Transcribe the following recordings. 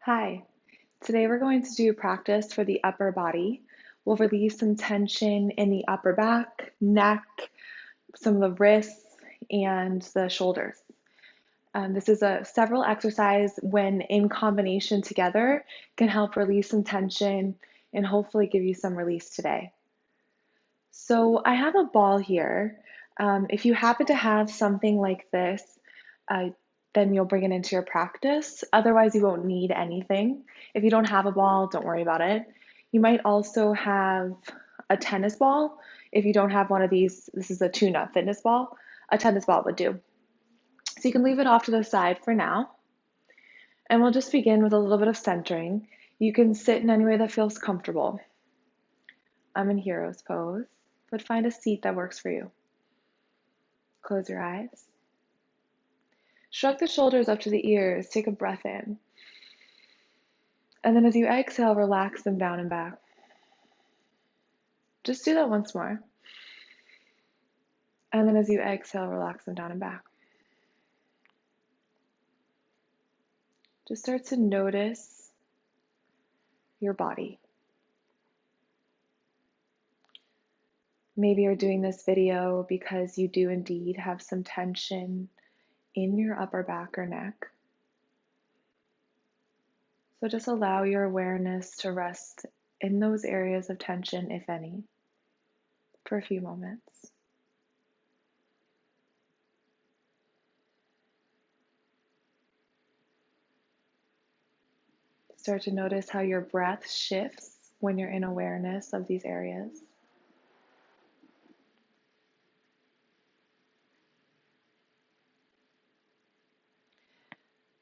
Hi, today we're going to do practice for the upper body. We'll release some tension in the upper back, neck, some of the wrists, and the shoulders. This is several exercise when in combination together can help release some tension and hopefully give you some release today. So I have a ball here. If you happen to have something like this, uh, then you'll bring it into your practice. Otherwise, you won't need anything. If you don't have a ball, don't worry about it. You might also have a tennis ball. If you don't have one of these, this is a tuna fitness ball. A tennis ball would do. So you can leave it off to the side for now. And we'll just begin with a little bit of centering. You can sit in any way that feels comfortable. I'm in hero's pose, but find a seat that works for you. Close your eyes. Shrug the shoulders up to the ears. Take a breath in. And then as you exhale, relax them down and back. Just do that once more. And then as you exhale, relax them down and back. Just start to notice your body. Maybe you're doing this video because you do indeed have some tension in your upper back or neck. So just allow your awareness to rest in those areas of tension, if any, for a few moments. Start to notice how your breath shifts when you're in awareness of these areas.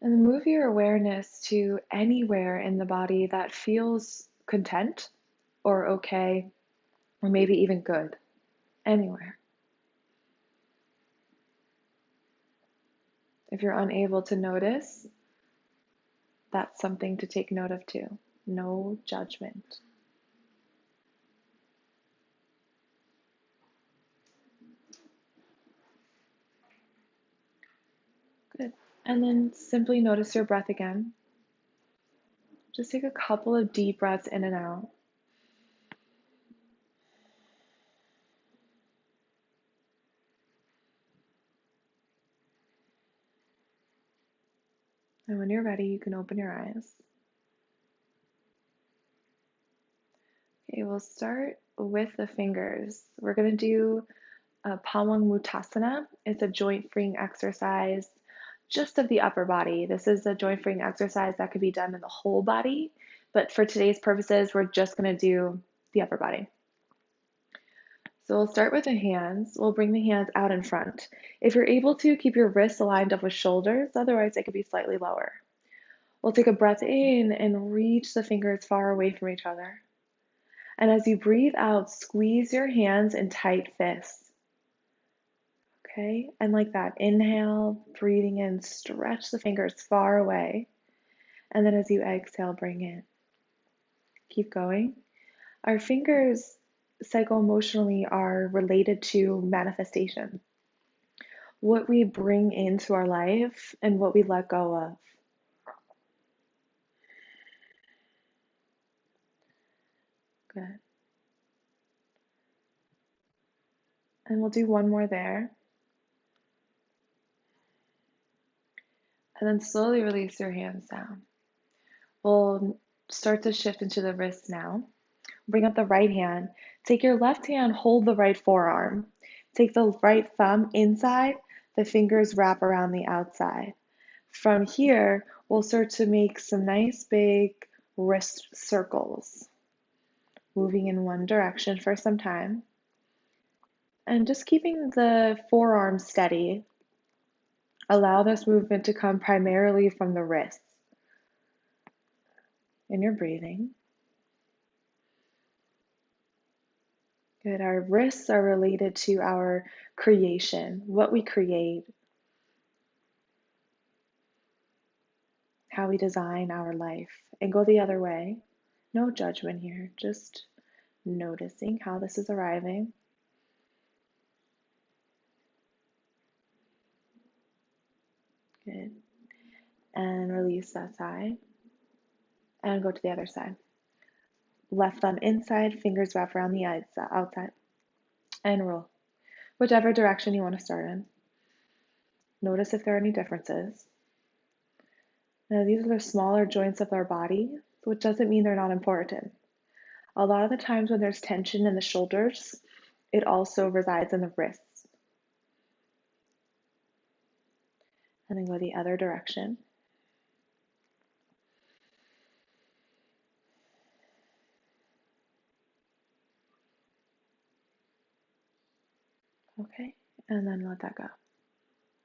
And move your awareness to anywhere in the body that feels content or okay, or maybe even good. Anywhere. If you're unable to notice, that's something to take note of too. No judgment. Good. And then simply notice your breath again. Just take a couple of deep breaths in and out. And when you're ready, you can open your eyes. Okay, we'll start with the fingers. We're going to do a Pawanmuktasana. It's a joint freeing exercise just of the upper body. This is a joint freeing exercise that could be done in the whole body, but for today's purposes, we're just going to do the upper body. So we'll start with the hands. We'll bring the hands out in front. If you're able to, keep your wrists aligned up with shoulders, otherwise it could be slightly lower. We'll take a breath in and reach the fingers far away from each other. And as you breathe out, squeeze your hands in tight fists. Okay, and like that, inhale, breathing in, stretch the fingers far away. And then as you exhale, bring in. Keep going. Our fingers psycho-emotionally are related to manifestation. What we bring into our life and what we let go of. Good. And we'll do one more there. And then slowly release your hands down. We'll start to shift into the wrists now. Bring up the right hand. Take your left hand, hold the right forearm. Take the right thumb inside, the fingers wrap around the outside. From here, we'll start to make some nice big wrist circles, moving in one direction for some time. And just keeping the forearm steady. Allow this movement to come primarily from the wrists. In your breathing. Good. Our wrists are related to our creation, what we create, how we design our life. And go the other way. No judgment here, just noticing how this is arriving. Good. And release that side. And go to the other side. Left thumb inside, fingers wrap around the outside. And roll. Whichever direction you want to start in. Notice if there are any differences. Now, these are the smaller joints of our body, which doesn't mean they're not important. A lot of the times when there's tension in the shoulders, it also resides in the wrists. And then go the other direction. Okay, and then let that go.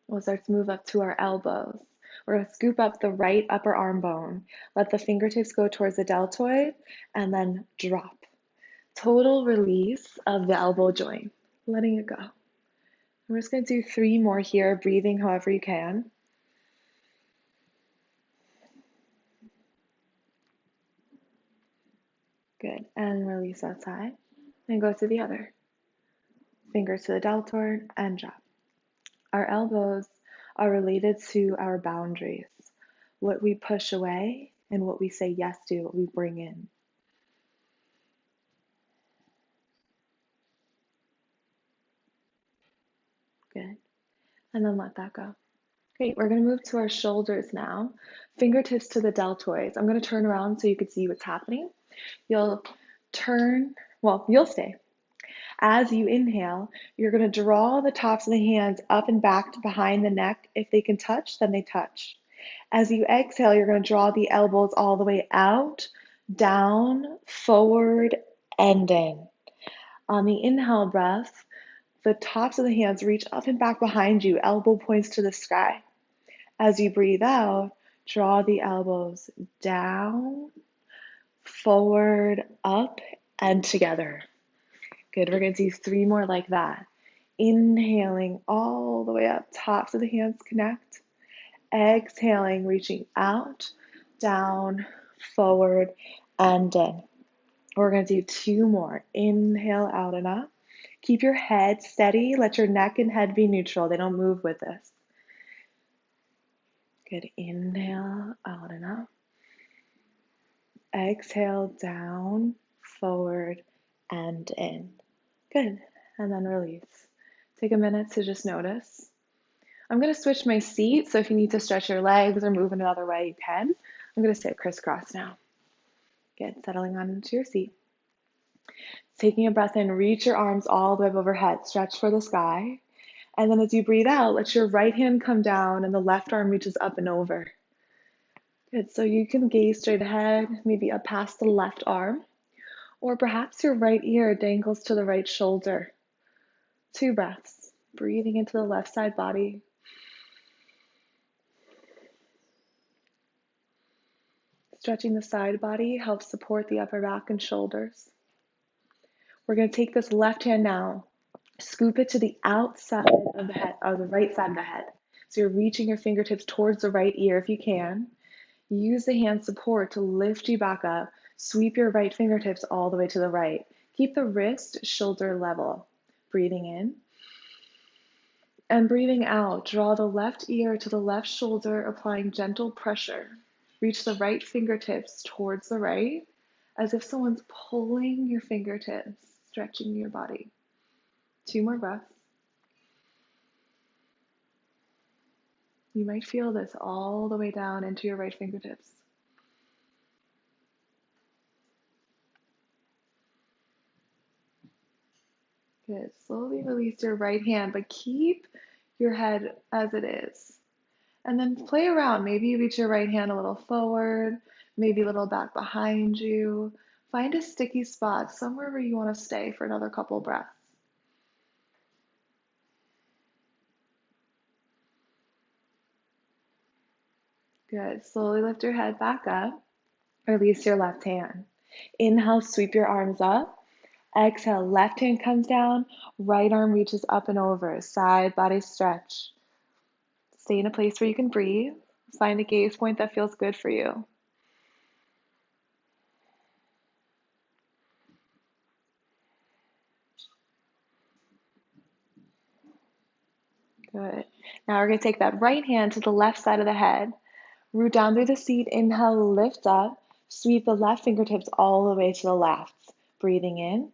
We'll start to move up to our elbows. We're going to scoop up the right upper arm bone. Let the fingertips go towards the deltoid and then drop. Total release of the elbow joint, letting it go. We're just going to do 3 more here, breathing however you can. Good, and release that side. And go to the other. Fingers to the deltoid and drop. Our elbows are related to our boundaries, what we push away and what we say yes to, what we bring in. Good. And then let that go. Great, we're going to move to our shoulders now. Fingertips to the deltoids. I'm going to turn around so you can see what's happening. You'll you'll stay. As you inhale, you're going to draw the tops of the hands up and back to behind the neck. If they can touch, then they touch. As you exhale, you're going to draw the elbows all the way out, down, forward, and in. On the inhale breath, the tops of the hands reach up and back behind you, elbow points to the sky. As you breathe out, draw the elbows down, forward, up, and together. Good, we're going to do 3 more like that. Inhaling all the way up, tops of the hands connect. Exhaling, reaching out, down, forward, and in. We're going to do 2 more. Inhale out and up. Keep your head steady. Let your neck and head be neutral. They don't move with this. Good. Inhale out and up. Exhale down, forward, and in. Good. And then release. Take a minute to just notice. I'm going to switch my seat, so if you need to stretch your legs or move another way, you can. I'm going to sit crisscross now. Good. Settling on into your seat. Taking a breath in, reach your arms all the way overhead. Stretch for the sky. And then as you breathe out, let your right hand come down and the left arm reaches up and over. Good. So you can gaze straight ahead, maybe up past the left arm, or perhaps your right ear dangles to the right shoulder. 2 breaths. Breathing into the left side body. Stretching the side body helps support the upper back and shoulders. We're going to take this left hand now, scoop it to the outside of the head, or the right side of the head. So you're reaching your fingertips towards the right ear if you can. Use the hand support to lift you back up. Sweep your right fingertips all the way to the right. Keep the wrist shoulder level. Breathing in. And breathing out, draw the left ear to the left shoulder, applying gentle pressure. Reach the right fingertips towards the right, as if someone's pulling your fingertips, stretching your body. 2 more breaths. You might feel this all the way down into your right fingertips. Good. Slowly release your right hand, but keep your head as it is. And then play around. Maybe you reach your right hand a little forward, maybe a little back behind you. Find a sticky spot, somewhere where you want to stay for another couple breaths. Good. Slowly lift your head back up. Release your left hand. Inhale, sweep your arms up. Exhale, left hand comes down, right arm reaches up and over, side body stretch. Stay in a place where you can breathe. Find a gaze point that feels good for you. Good. Now we're going to take that right hand to the left side of the head. Root down through the seat. Inhale, lift up. Sweep the left fingertips all the way to the left. Breathing in.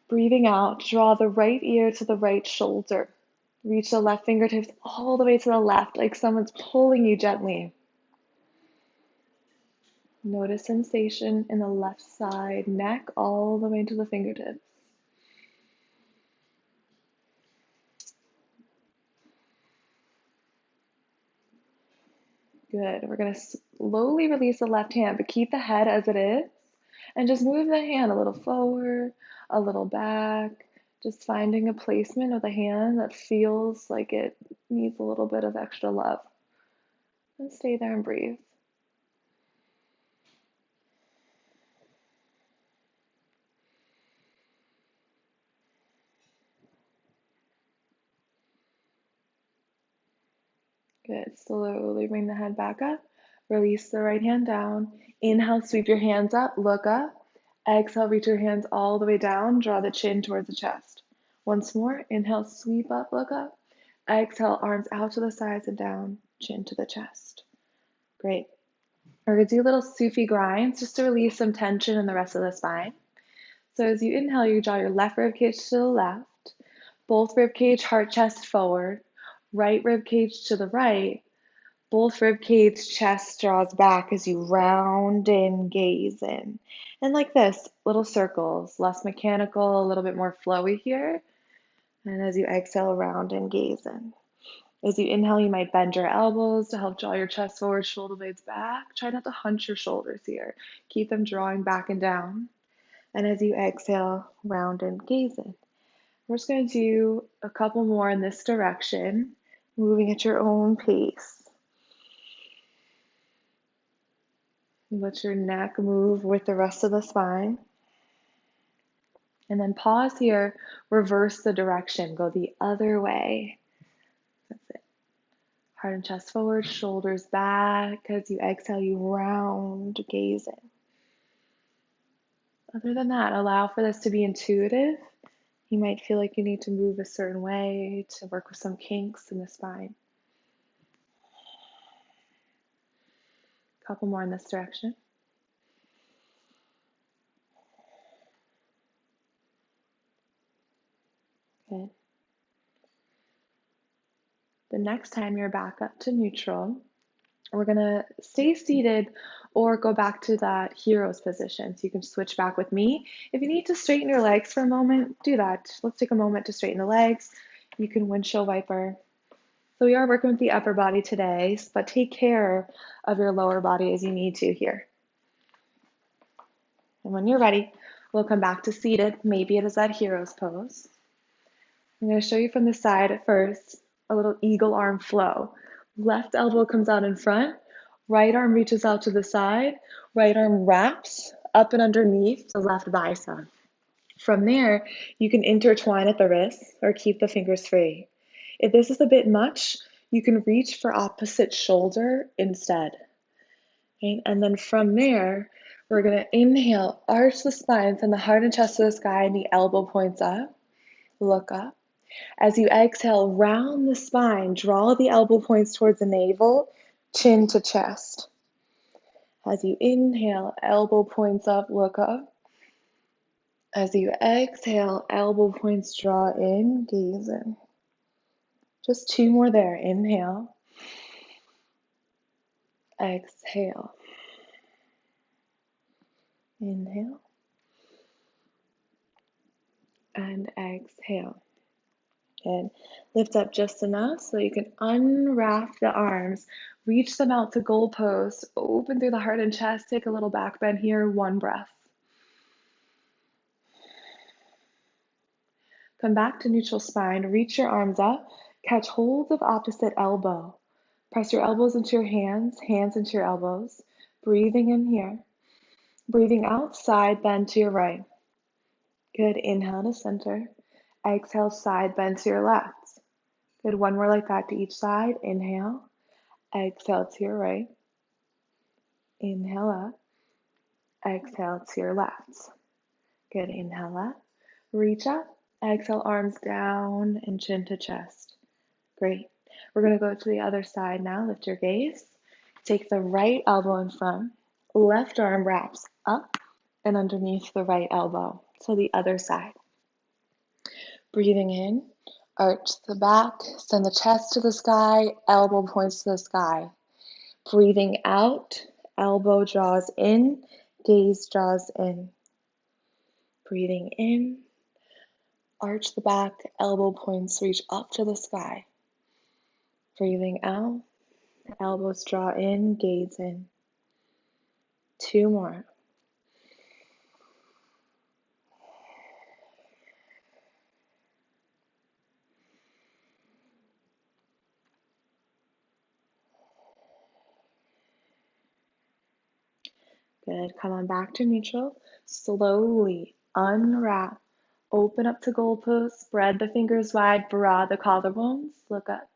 Breathing out, draw the right ear to the right shoulder. Reach the left fingertips all the way to the left, like someone's pulling you gently. Notice sensation in the left side, neck all the way to the fingertips. Good. We're going to slowly release the left hand, but keep the head as it is. And just move the hand a little forward, a little back. Just finding a placement of the hand that feels like it needs a little bit of extra love. And stay there and breathe. Good. Slowly bring the head back up. Release the right hand down. Inhale, sweep your hands up, look up. Exhale, reach your hands all the way down. Draw the chin towards the chest. Once more, inhale, sweep up, look up. Exhale, arms out to the sides and down, chin to the chest. Great. We're going to do little Sufi grinds just to release some tension in the rest of the spine. So as you inhale, you draw your left rib cage to the left, both rib cage, heart, chest forward, right rib cage to the right, both rib cage, chest draws back as you round in, gaze in. And like this, little circles, less mechanical, a little bit more flowy here. And as you exhale, round and gaze in. As you inhale, you might bend your elbows to help draw your chest forward, shoulder blades back. Try not to hunch your shoulders here. Keep them drawing back and down. And as you exhale, round and gaze in. We're just going to do a couple more in this direction, moving at your own pace. Let your neck move with the rest of the spine. And then pause here, reverse the direction, go the other way. That's it. Heart and chest forward, shoulders back. As you exhale, you round, gaze in. Other than that, allow for this to be intuitive. You might feel like you need to move a certain way to work with some kinks in the spine. A couple more in this direction. Good. The next time you're back up to neutral, we're going to stay seated or go back to that hero's position. So you can switch back with me. If you need to straighten your legs for a moment, do that. Let's take a moment to straighten the legs. You can windshield wiper. So we are working with the upper body today, but take care of your lower body as you need to here. And when you're ready, we'll come back to seated. Maybe it is that hero's pose. I'm going to show you from the side at first, a little eagle arm flow. Left elbow comes out in front, right arm reaches out to the side, right arm wraps up and underneath the left bicep. From there, you can intertwine at the wrists or keep the fingers free. If this is a bit much, you can reach for opposite shoulder instead. Okay? And then from there, we're going to inhale, arch the spine, send the heart and chest to the sky, and the elbow points up. Look up. As you exhale, round the spine, draw the elbow points towards the navel, chin to chest. As you inhale, elbow points up, look up. As you exhale, elbow points draw in, gaze in. Just two more there. Inhale. Exhale. Inhale. And exhale. And lift up just enough so you can unwrap the arms, reach them out to goal pose, open through the heart and chest, take a little back bend here, one breath. Come back to neutral spine, reach your arms up, catch hold of opposite elbow. Press your elbows into your hands, hands into your elbows. Breathing in here. Breathing out, side bend to your right. Good, inhale to center. Exhale, side bend to your left. Good, one more like that to each side. Inhale, exhale to your right. Inhale up, exhale to your left. Good, inhale up, reach up, exhale, arms down and chin to chest. Great. We're going to go to the other side now. Lift your gaze. Take the right elbow in front. Left arm wraps up and underneath the right elbow. So the other side. Breathing in, arch the back, send the chest to the sky, elbow points to the sky. Breathing out, elbow draws in, gaze draws in. Breathing in, arch the back, elbow points reach up to the sky. Breathing out, elbows draw in, gaze in. 2 more. Good. Come on back to neutral. Slowly unwrap. Open up to goal pose. Spread the fingers wide. Broad the collarbones. Look up.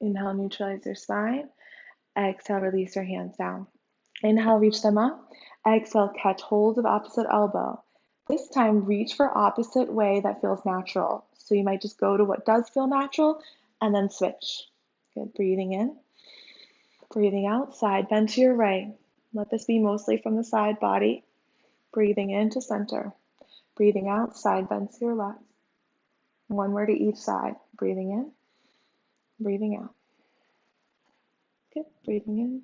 Inhale, neutralize your spine. Exhale, release your hands down. Inhale, reach them up. Exhale, catch hold of opposite elbow. This time, reach for opposite way that feels natural. So you might just go to what does feel natural and then switch. Good. Breathing in. Breathing out, side bend to your right. Let this be mostly from the side body. Breathing in to center. Breathing out, side bend to your left. 1 more to each side. Breathing in, breathing out. Good. Breathing in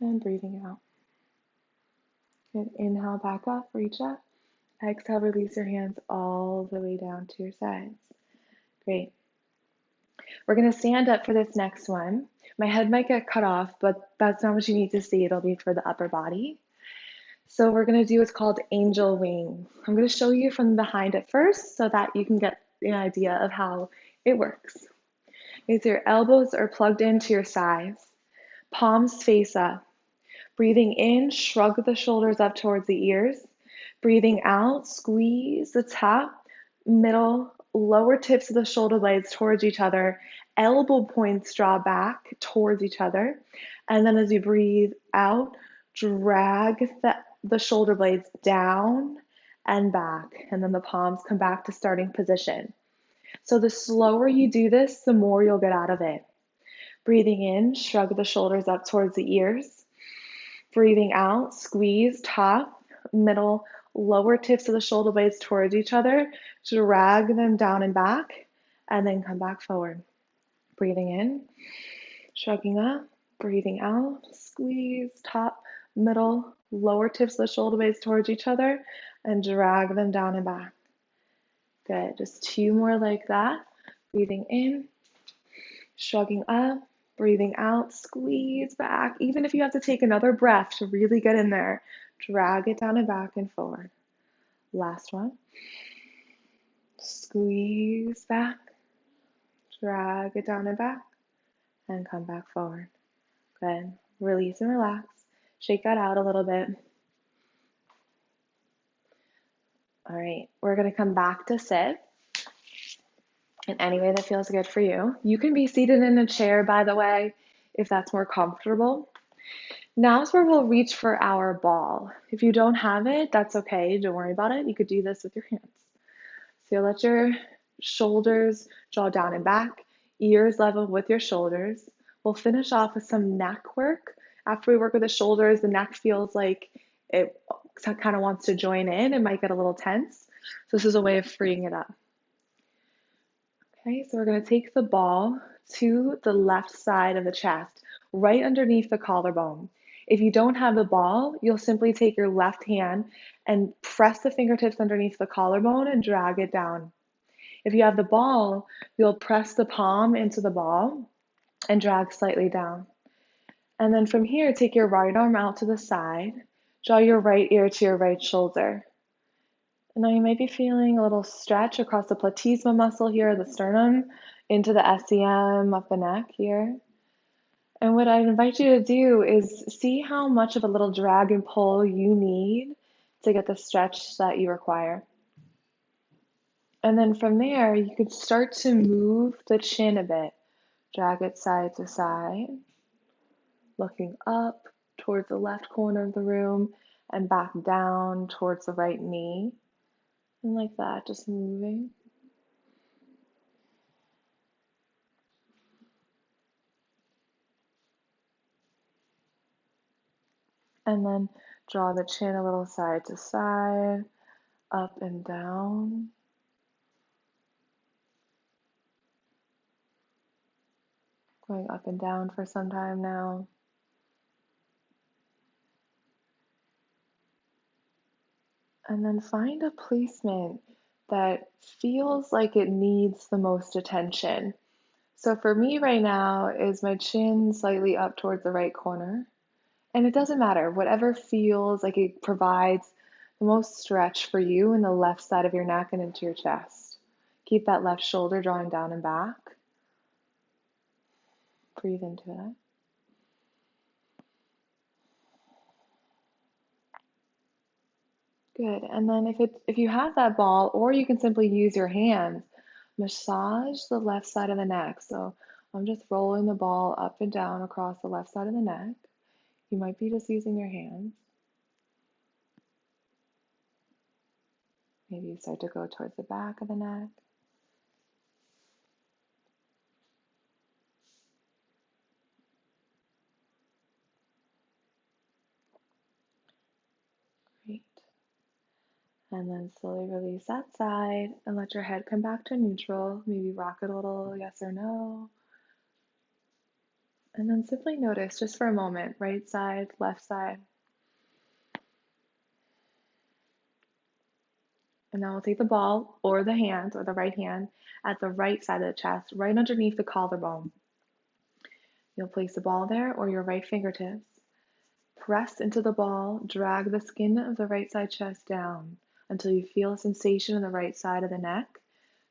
and breathing out. Good. Inhale, back up, reach up. Exhale, release your hands all the way down to your sides. Great. We're going to stand up for this next one. My head might get cut off, but that's not what you need to see. It'll be for the upper body. So we're going to do what's called angel wings. I'm going to show you from behind at first so that you can get an idea of how it works. As your elbows are plugged into your sides, palms face up. Breathing in, shrug the shoulders up towards the ears. Breathing out, squeeze the top, middle, lower tips of the shoulder blades towards each other. Elbow points draw back towards each other. And then as you breathe out, drag the shoulder blades down and back. And then the palms come back to starting position. So the slower you do this, the more you'll get out of it. Breathing in, shrug the shoulders up towards the ears. Breathing out, squeeze top, middle, lower tips of the shoulder blades towards each other. Drag them down and back, and then come back forward. Breathing in, shrugging up, breathing out, squeeze top, middle, lower tips of the shoulder blades towards each other, and drag them down and back. Good. Just 2 more like that. Breathing in, shrugging up, breathing out, squeeze back. Even if you have to take another breath to really get in there, drag it down and back and forward. Last one. Squeeze back, drag it down and back, and come back forward. Good. Release and relax. Shake that out a little bit. All right, we're going to come back to sit in any way that feels good for you. You can be seated in a chair, by the way, if that's more comfortable. Now is where we'll reach for our ball. If you don't have it, that's okay. Don't worry about it. You could do this with your hands. So you'll let your shoulders draw down and back, ears level with your shoulders. We'll finish off with some neck work. After we work with the shoulders, the neck feels like it kind of wants to join in. It might get a little tense. So this is a way of freeing it up. Okay, so we're going to take the ball to the left side of the chest, right underneath the collarbone. If you don't have the ball, you'll simply take your left hand and press the fingertips underneath the collarbone and drag it down. If you have the ball, you'll press the palm into the ball and drag slightly down. And then from here, take your right arm out to the side, draw your right ear to your right shoulder. And now you might be feeling a little stretch across the platysma muscle here, the sternum, into the SCM up the neck here. And what I invite you to do is see how much of a little drag and pull you need to get the stretch that you require. And then from there, you could start to move the chin a bit. Drag it side to side, looking up towards the left corner of the room and back down towards the right knee. And like that, just moving. And then draw the chin a little side to side, up and down. Going up and down for some time now. And then find a placement that feels like it needs the most attention. So for me right now is my chin slightly up towards the right corner. And it doesn't matter, whatever feels like it provides the most stretch for you in the left side of your neck and into your chest. Keep that left shoulder drawing down and back. Breathe into it. Good. And then if you have that ball, or you can simply use your hands, massage the left side of the neck. So I'm just rolling the ball up and down across the left side of the neck. You might be just using your hands. Maybe you start to go towards the back of the neck. Great. And then slowly release that side and let your head come back to neutral. Maybe rock it a little, yes or no. And then simply notice just for a moment, right side, left side. And now we'll take the ball or the hand or the right hand at the right side of the chest, right underneath the collarbone. You'll place the ball there or your right fingertips. Press into the ball, drag the skin of the right side chest down until you feel a sensation in the right side of the neck.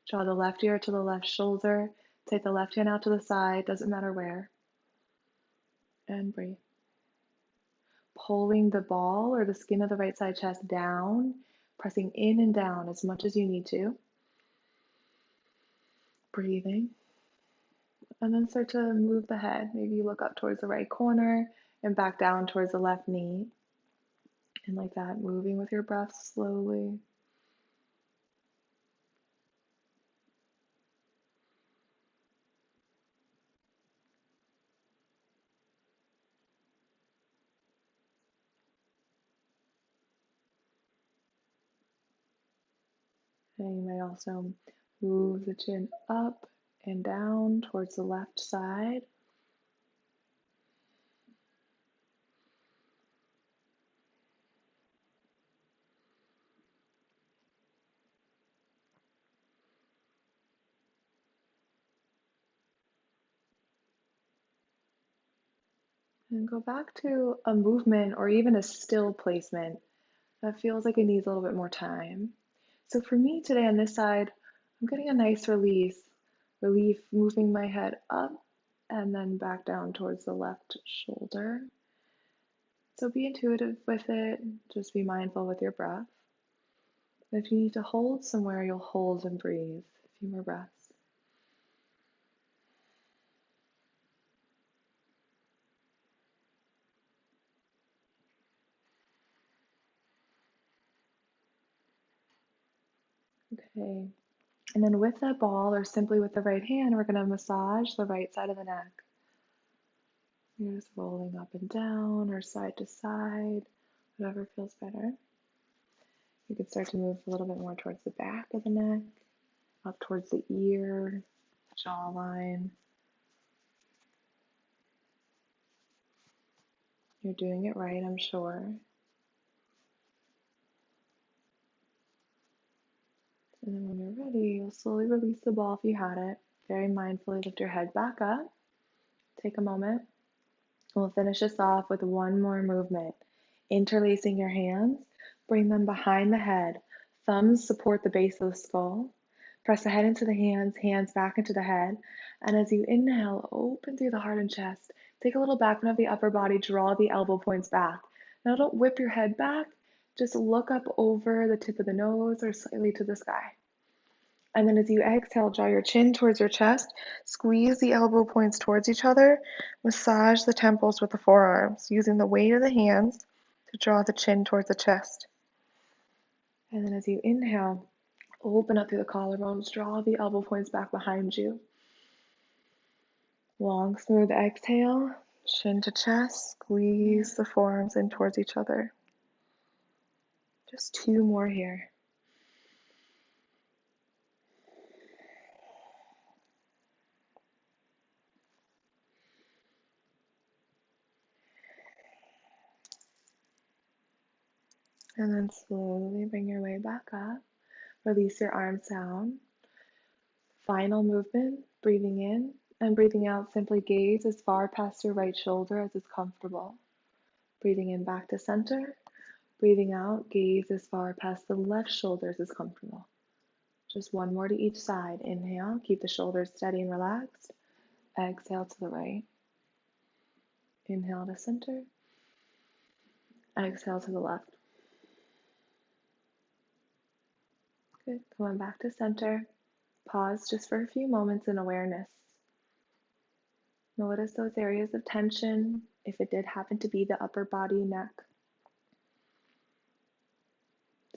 Draw the left ear to the left shoulder. Take the left hand out to the side, doesn't matter where. And breathe. Pulling the ball or the skin of the right side chest down, pressing in and down as much as you need to. Breathing. And then start to move the head. Maybe you look up towards the right corner and back down towards the left knee. And like that, moving with your breath slowly. And you might also move the chin up and down towards the left side. And go back to a movement or even a still placement that feels like it needs a little bit more time. So for me today on this side, I'm getting a nice relief, moving my head up and then back down towards the left shoulder. So be intuitive with it, just be mindful with your breath. If you need to hold somewhere, you'll hold and breathe. A few more breaths. Okay. And then with that ball or simply with the right hand, we're going to massage the right side of the neck. You're just rolling up and down or side to side, whatever feels better. You can start to move a little bit more towards the back of the neck, up towards the ear, jawline. You're doing it right, I'm sure. And then when you're ready, you'll slowly release the ball if you had it. Very mindfully lift your head back up. Take a moment. We'll finish this off with one more movement. Interlacing your hands, bring them behind the head. Thumbs support the base of the skull. Press the head into the hands, hands back into the head. And as you inhale, open through the heart and chest. Take a little back bend of the upper body, draw the elbow points back. Now don't whip your head back, just look up over the tip of the nose or slightly to the sky. And then as you exhale, draw your chin towards your chest, squeeze the elbow points towards each other, massage the temples with the forearms, using the weight of the hands to draw the chin towards the chest. And then as you inhale, open up through the collarbones, draw the elbow points back behind you. Long, smooth exhale. Chin to chest, squeeze the forearms in towards each other. Just 2 more here. And then slowly bring your way back up. Release your arms down. Final movement, breathing in and breathing out, simply gaze as far past your right shoulder as is comfortable. Breathing in back to center. Breathing out, gaze as far past the left shoulder as is comfortable. Just 1 more to each side. Inhale, keep the shoulders steady and relaxed. Exhale to the right. Inhale to center. Exhale to the left. Good. Going back to center. Pause just for a few moments in awareness. Notice those areas of tension, if it did happen to be the upper body, neck.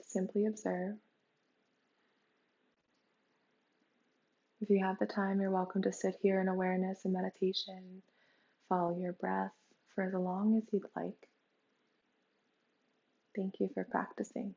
Simply observe. If you have the time, you're welcome to sit here in awareness and meditation. Follow your breath for as long as you'd like. Thank you for practicing.